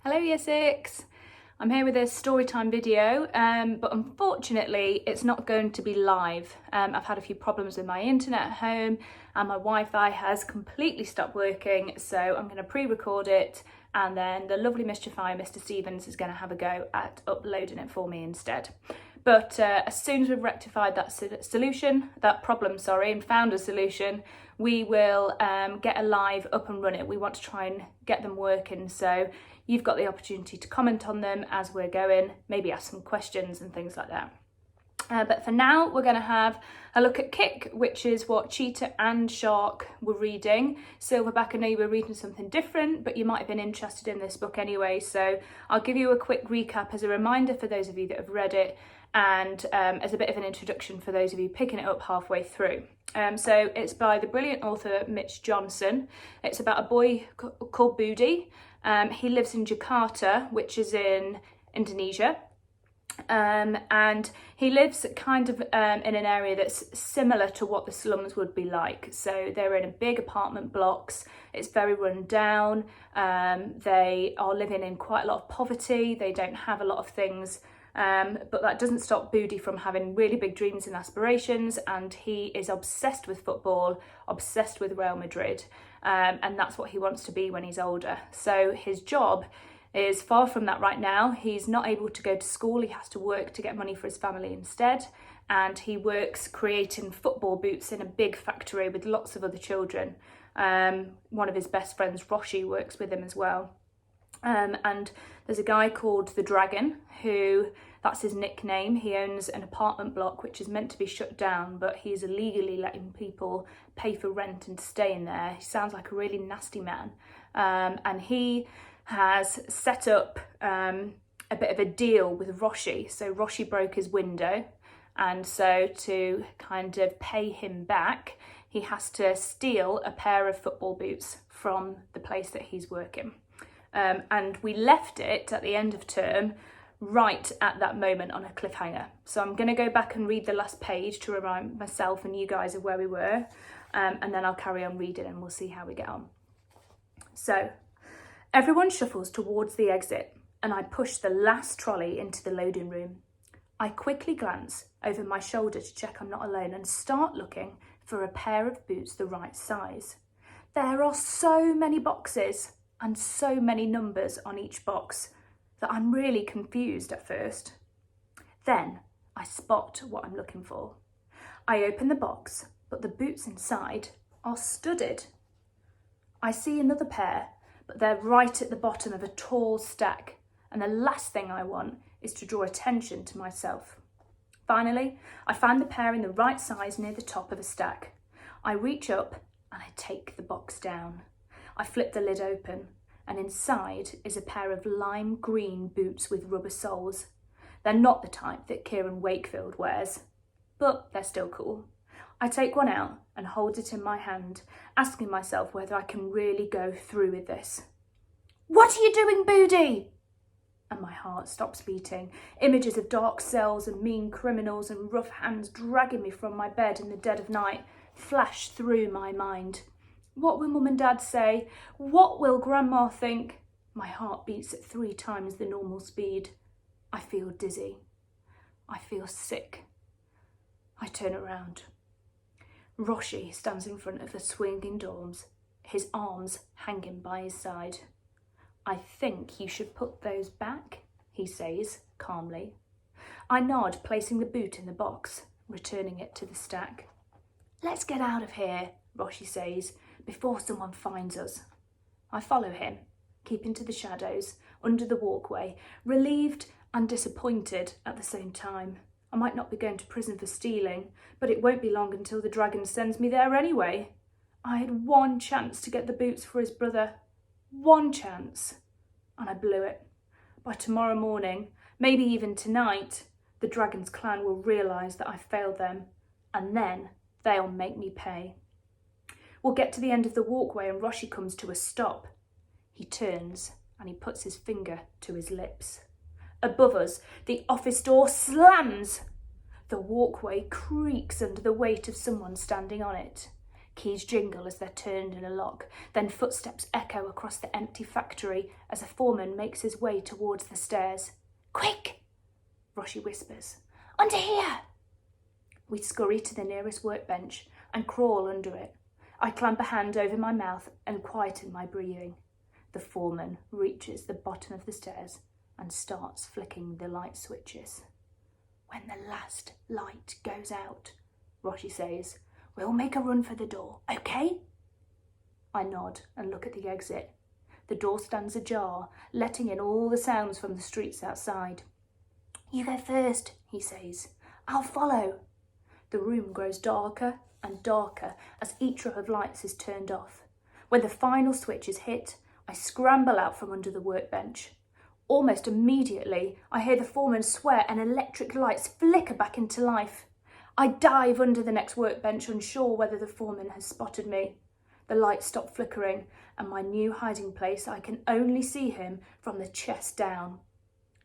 Hello Year 6! I'm here with a storytime video, but unfortunately it's not going to be live. I've had a few problems with my internet at home and my Wi-Fi has completely stopped working, so I'm going to pre-record it and then the lovely mischief-ier Mr. Stevens is going to have a go at uploading it for me instead. But as soon as we've rectified that problem, and found a solution, we will get a live up and running. We want to try and get them working, so you've got the opportunity to comment on them as we're going, maybe ask some questions and things like that. But for now, we're going to have a look at Kick, which is what Cheetah and Shark were reading. Silverback, I know you were reading something different, but you might have been interested in this book anyway. So I'll give you a quick recap as a reminder for those of you that have read it, and as a bit of an introduction for those of you picking it up halfway through. So it's by the brilliant author Mitch Johnson. It's about a boy called BUDI. He lives in Jakarta, which is in Indonesia. And he lives kind of in an area that's similar to what the slums would be like. So they're in big apartment blocks, it's very run down, they are living in quite a lot of poverty, they don't have a lot of things, but that doesn't stop BUDI from having really big dreams and aspirations, and he is obsessed with football, obsessed with Real Madrid, and that's what he wants to be when he's older. So his job is far from that right now. He's not able to go to school, he has to work to get money for his family instead, and he works creating football boots in a big factory with lots of other children. One of his best friends, Rochy, works with him as well. And there's a guy called the Dragon, who, that's his nickname. He owns an apartment block which is meant to be shut down, but he's illegally letting people pay for rent and stay in there. He sounds like a really nasty man, and he has set up a bit of a deal with Rochy. So Rochy broke his window, and so to kind of pay him back, he has to steal a pair of football boots from the place that he's working. And we left it at the end of term right at that moment on a cliffhanger. So I'm going to go back and read the last page to remind myself and you guys of where we were, and then I'll carry on reading and we'll see how we get on. So everyone shuffles towards the exit, and I push the last trolley into the loading room. I quickly glance over my shoulder to check I'm not alone and start looking for a pair of boots the right size. There are so many boxes and so many numbers on each box that I'm really confused at first. Then I spot what I'm looking for. I open the box, but the boots inside are studded. I see another pair, but they're right at the bottom of a tall stack, and the last thing I want is to draw attention to myself. Finally, I find the pair in the right size near the top of a stack. I reach up and I take the box down. I flip the lid open, and inside is a pair of lime green boots with rubber soles. They're not the type that Kieran Wakefield wears, but they're still cool. I take one out and hold it in my hand, asking myself whether I can really go through with this. "What are you doing, BUDI?" And my heart stops beating. Images of dark cells and mean criminals and rough hands dragging me from my bed in the dead of night flash through my mind. What will Mum and Dad say? What will Grandma think? My heart beats at 3 times the normal speed. I feel dizzy. I feel sick. I turn around. Rochy stands in front of the swinging doors, his arms hanging by his side. "I think you should put those back," he says calmly. I nod, placing the boot in the box, returning it to the stack. "Let's get out of here," Rochy says, "before someone finds us." I follow him, keeping to the shadows, under the walkway, relieved and disappointed at the same time. I might not be going to prison for stealing, but it won't be long until the Dragon sends me there anyway. I had one chance to get the boots for his brother. One chance. And I blew it. By tomorrow morning, maybe even tonight, the Dragon's clan will realise that I failed them, and then they'll make me pay. We'll get to the end of the walkway and Rochy comes to a stop. He turns and he puts his finger to his lips. Above us, the office door slams. The walkway creaks under the weight of someone standing on it. Keys jingle as they're turned in a lock, then footsteps echo across the empty factory as a foreman makes his way towards the stairs. "Quick!" Rochy whispers. "Under here!" We scurry to the nearest workbench and crawl under it. I clamp a hand over my mouth and quieten my breathing. The foreman reaches the bottom of the stairs and starts flicking the light switches. "When the last light goes out," Rochy says, "we'll make a run for the door, okay?" I nod and look at the exit. The door stands ajar, letting in all the sounds from the streets outside. "You go first," he says. "I'll follow." The room grows darker and darker as each row of lights is turned off. When the final switch is hit, I scramble out from under the workbench. Almost immediately, I hear the foreman swear and electric lights flicker back into life. I dive under the next workbench, unsure whether the foreman has spotted me. The lights stop flickering, and my new hiding place, I can only see him from the chest down.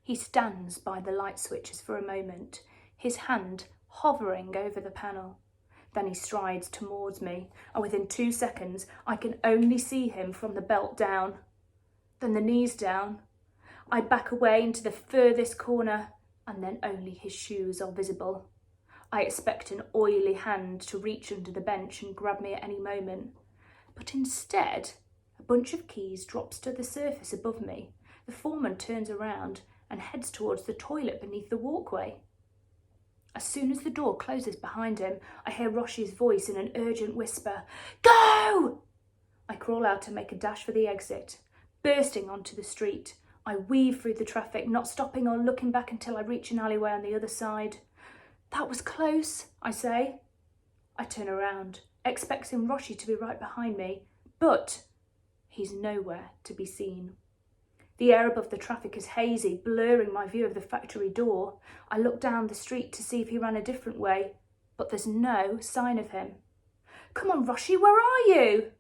He stands by the light switches for a moment, his hand hovering over the panel. Then he strides towards me, and within 2 seconds, I can only see him from the belt down. Then the knees down. I back away into the furthest corner, and then only his shoes are visible. I expect an oily hand to reach under the bench and grab me at any moment. But instead, a bunch of keys drops to the surface above me. The foreman turns around and heads towards the toilet beneath the walkway. As soon as the door closes behind him, I hear Rochy's voice in an urgent whisper. "Go!" I crawl out and make a dash for the exit. Bursting onto the street, I weave through the traffic, not stopping or looking back until I reach an alleyway on the other side. "That was close," I say. I turn around, expecting Rochy to be right behind me, but he's nowhere to be seen. The air above the traffic is hazy, blurring my view of the factory door. I look down the street to see if he ran a different way, but there's no sign of him. "Come on, Rochy, where are you?"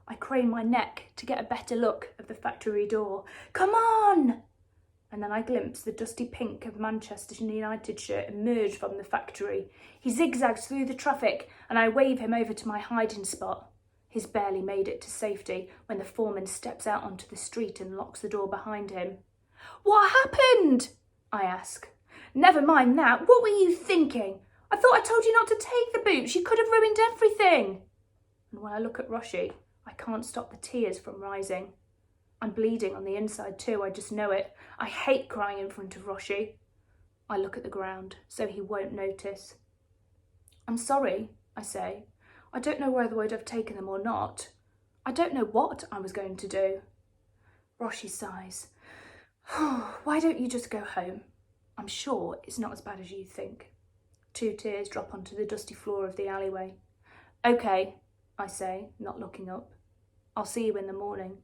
I crane my neck to get a better look of the factory door. "Come on!" And then I glimpse the dusty pink of Manchester United shirt emerge from the factory. He zigzags through the traffic, and I wave him over to my hiding spot. He's barely made it to safety when the foreman steps out onto the street and locks the door behind him. "What happened?" I ask. "Never mind that. What were you thinking? I thought I told you not to take the boots. You could have ruined everything." And when I look at Rochy, I can't stop the tears from rising. I'm bleeding on the inside too, I just know it. I hate crying in front of Rochy. I look at the ground so he won't notice. "I'm sorry," I say. "I don't know whether I'd have taken them or not. I don't know what I was going to do." Rochy sighs. "Why don't you just go home? I'm sure it's not as bad as you think." 2 tears drop onto the dusty floor of the alleyway. "Okay," I say, not looking up. "I'll see you in the morning."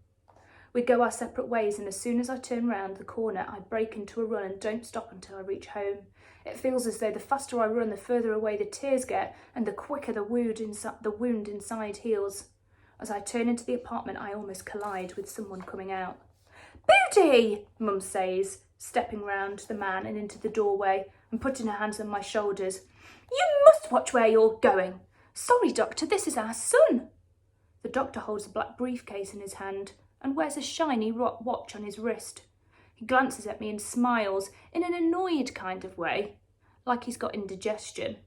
We go our separate ways, and as soon as I turn round the corner, I break into a run and don't stop until I reach home. It feels as though the faster I run, the further away the tears get, and the quicker the wound inside heals. As I turn into the apartment, I almost collide with someone coming out. "BUDI!" Mum says, stepping round the man and into the doorway and putting her hands on my shoulders. "You must watch where you're going. Sorry, doctor, this is our son." The doctor holds a black briefcase in his hand and wears a shiny watch on his wrist. He glances at me and smiles in an annoyed kind of way, like he's got indigestion.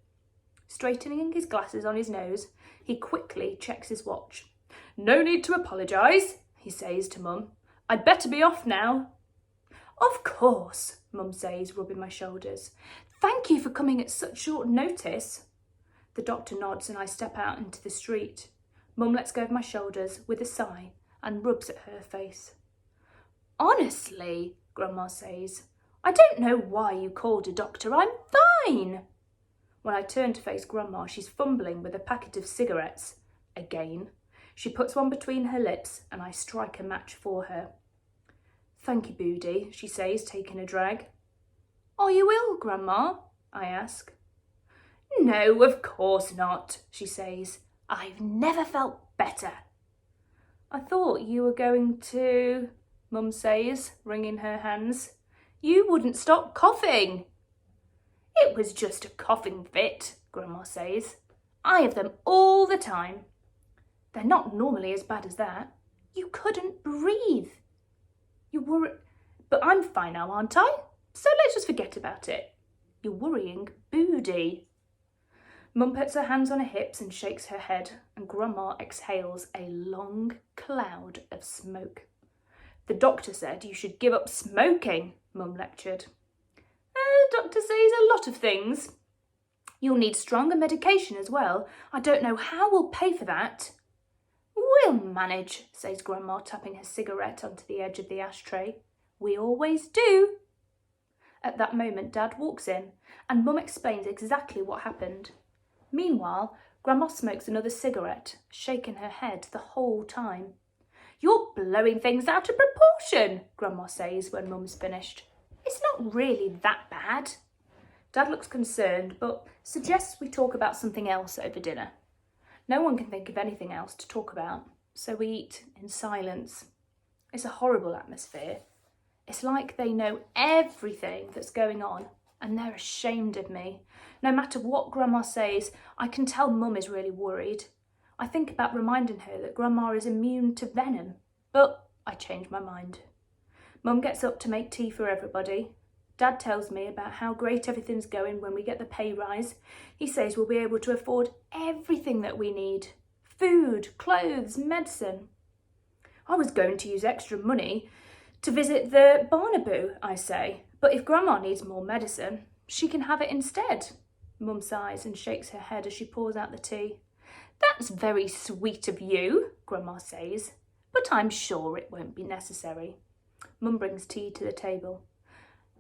Straightening his glasses on his nose, he quickly checks his watch. "No need to apologise," he says to Mum. "I'd better be off now." "Of course," Mum says, rubbing my shoulders. "Thank you for coming at such short notice." The doctor nods and I step out into the street. Mum lets go of my shoulders with a sigh and rubs at her face. "Honestly," Grandma says, "I don't know why you called a doctor. I'm fine." When I turn to face Grandma, she's fumbling with a packet of cigarettes. Again. She puts one between her lips and I strike a match for her. "Thank you, BUDI," she says, taking a drag. "Are you ill, Grandma?" I ask. "No, of course not," she says. "I've never felt better." "I thought you were going to," Mum says, wringing her hands. "You wouldn't stop coughing." "It was just a coughing fit," Grandma says. "I have them all the time." They're not normally as bad as that. You couldn't breathe. You were... But I'm fine now, aren't I? So let's just forget about it. You're worrying BUDI. Mum puts her hands on her hips and shakes her head, and Grandma exhales a long cloud of smoke. The doctor said you should give up smoking, Mum lectured. The doctor says a lot of things. You'll need stronger medication as well. I don't know how we'll pay for that. We'll manage, says Grandma, tapping her cigarette onto the edge of the ashtray. We always do. At that moment, Dad walks in and Mum explains exactly what happened. Meanwhile, Grandma smokes another cigarette, shaking her head the whole time. You're blowing things out of proportion, Grandma says when Mum's finished. It's not really that bad. Dad looks concerned, but suggests we talk about something else over dinner. No one can think of anything else to talk about, so we eat in silence. It's a horrible atmosphere. It's like they know everything that's going on and they're ashamed of me. No matter what Grandma says, I can tell Mum is really worried. I think about reminding her that Grandma is immune to venom, but I change my mind. Mum gets up to make tea for everybody. Dad tells me about how great everything's going when we get the pay rise. He says we'll be able to afford everything that we need. Food, clothes, medicine. I was going to use extra money to visit the Barnaboo, I say, but if Grandma needs more medicine, she can have it instead. Mum sighs and shakes her head as she pours out the tea. That's very sweet of you, Grandma says, but I'm sure it won't be necessary. Mum brings tea to the table.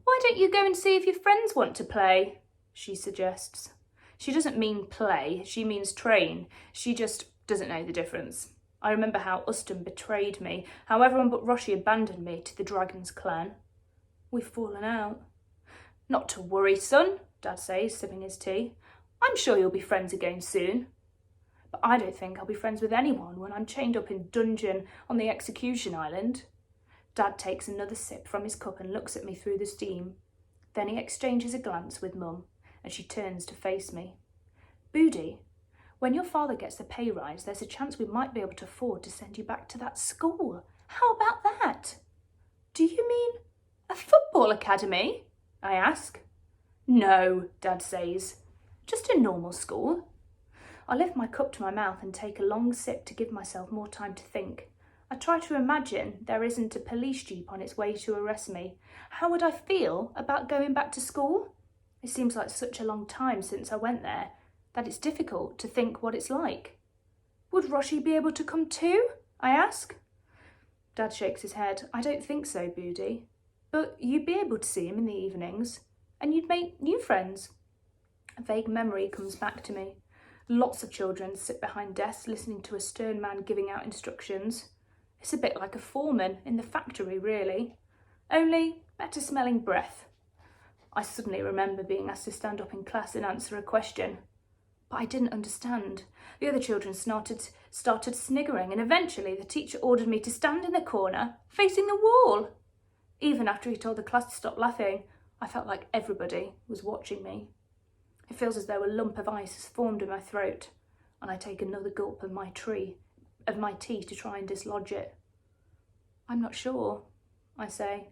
Why don't you go and see if your friends want to play? She suggests. She doesn't mean play, she means train. She just doesn't know the difference. I remember how Uston betrayed me, how everyone but Rochy abandoned me to the Dragon's clan. We've fallen out. Not to worry, son, Dad says, sipping his tea. I'm sure you'll be friends again soon. But I don't think I'll be friends with anyone when I'm chained up in dungeon on the execution island. Dad takes another sip from his cup and looks at me through the steam. Then he exchanges a glance with Mum, and she turns to face me. BUDI, when your father gets the pay rise, there's a chance we might be able to afford to send you back to that school. How about that? Do you mean a football academy? I ask. No, Dad says. Just a normal school. I lift my cup to my mouth and take a long sip to give myself more time to think. I try to imagine there isn't a police jeep on its way to arrest me. How would I feel about going back to school? It seems like such a long time since I went there that it's difficult to think what it's like. Would Rochy be able to come too? I ask. Dad shakes his head. I don't think so, BUDI. But you'd be able to see him in the evenings, and you'd make new friends. A vague memory comes back to me. Lots of children sit behind desks listening to a stern man giving out instructions. It's a bit like a foreman in the factory, really. Only better smelling breath. I suddenly remember being asked to stand up in class and answer a question. But I didn't understand. The other children started sniggering, and eventually the teacher ordered me to stand in a corner, facing the wall. Even after he told the class to stop laughing, I felt like everybody was watching me. It feels as though a lump of ice has formed in my throat, and I take another gulp of my tea to try and dislodge it. I'm not sure, I say.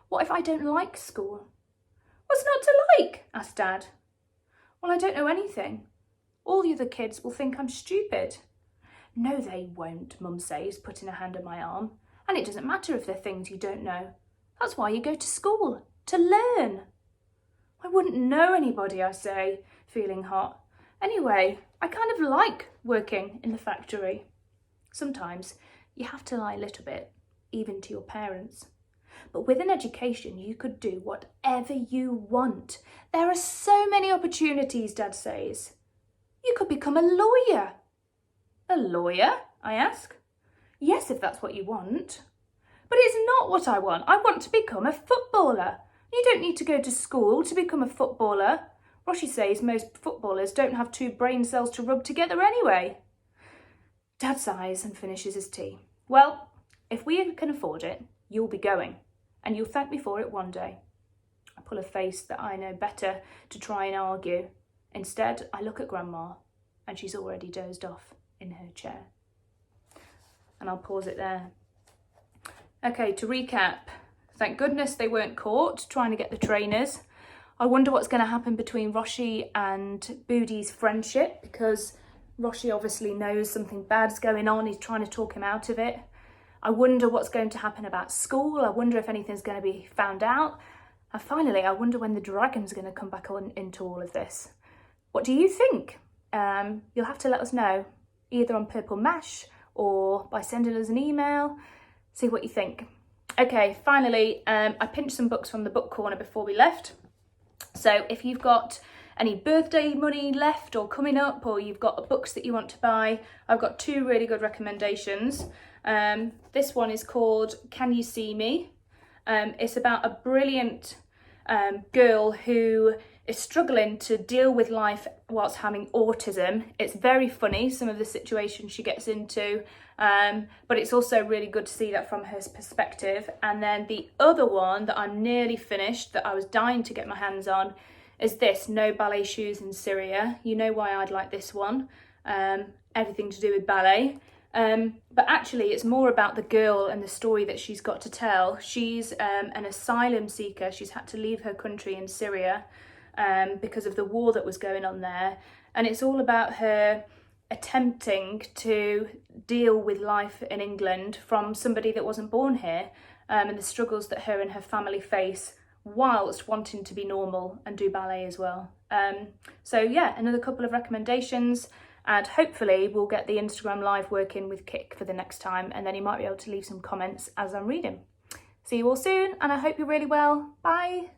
What if I don't like school? What's not to like? Asked Dad. Well, I don't know anything. All the other kids will think I'm stupid. No, they won't, Mum says, putting a hand on my arm. And it doesn't matter if they're things you don't know. That's why you go to school, to learn. I wouldn't know anybody, I say, feeling hot. Anyway, I kind of like working in the factory. Sometimes you have to lie a little bit, even to your parents. But with an education, you could do whatever you want. There are so many opportunities, Dad says. You could become a lawyer. A lawyer? I ask. Yes, if that's what you want. But it's not what I want. I want to become a footballer. You don't need to go to school to become a footballer. Rochy says most footballers don't have 2 brain cells to rub together anyway. Dad sighs and finishes his tea. Well, if we can afford it, you'll be going, and you'll thank me for it one day. I pull a face that I know better to try and argue. Instead, I look at Grandma, and she's already dozed off in her chair. and I'll pause it there. Okay, to recap, thank goodness they weren't caught trying to get the trainers. I wonder what's going to happen between Rochy and BUDI's friendship, because Rochy obviously knows something bad's going on. He's trying to talk him out of it. I wonder what's going to happen about school. I wonder if anything's going to be found out. And finally, I wonder when the dragon's going to come back on into all of this. What do you think? You'll have to let us know, either on Purple Mesh or by sending us an email. See what you think. Okay, finally, I pinched some books from the book corner before we left. So if you've got any birthday money left or coming up, or you've got books that you want to buy, I've got two really good recommendations. This one is called Can You See Me? It's about a brilliant girl who is struggling to deal with life whilst having autism. It's very funny, some of the situations she gets into, but it's also really good to see that from her perspective. And then the other one that I'm nearly finished, that I was dying to get my hands on, is this, No Ballet Shoes in Syria. You know why I'd like this one, everything to do with ballet. But actually it's more about the girl and the story that she's got to tell. She's an asylum seeker. She's had to leave her country in Syria because of the war that was going on there. And it's all about her attempting to deal with life in England from somebody that wasn't born here, and the struggles that her and her family face whilst wanting to be normal and do ballet as well. So yeah, another couple of recommendations. And hopefully we'll get the Instagram live working with Kik for the next time, and then you might be able to leave some comments as I'm reading. See you all soon, and I hope you're really well. Bye.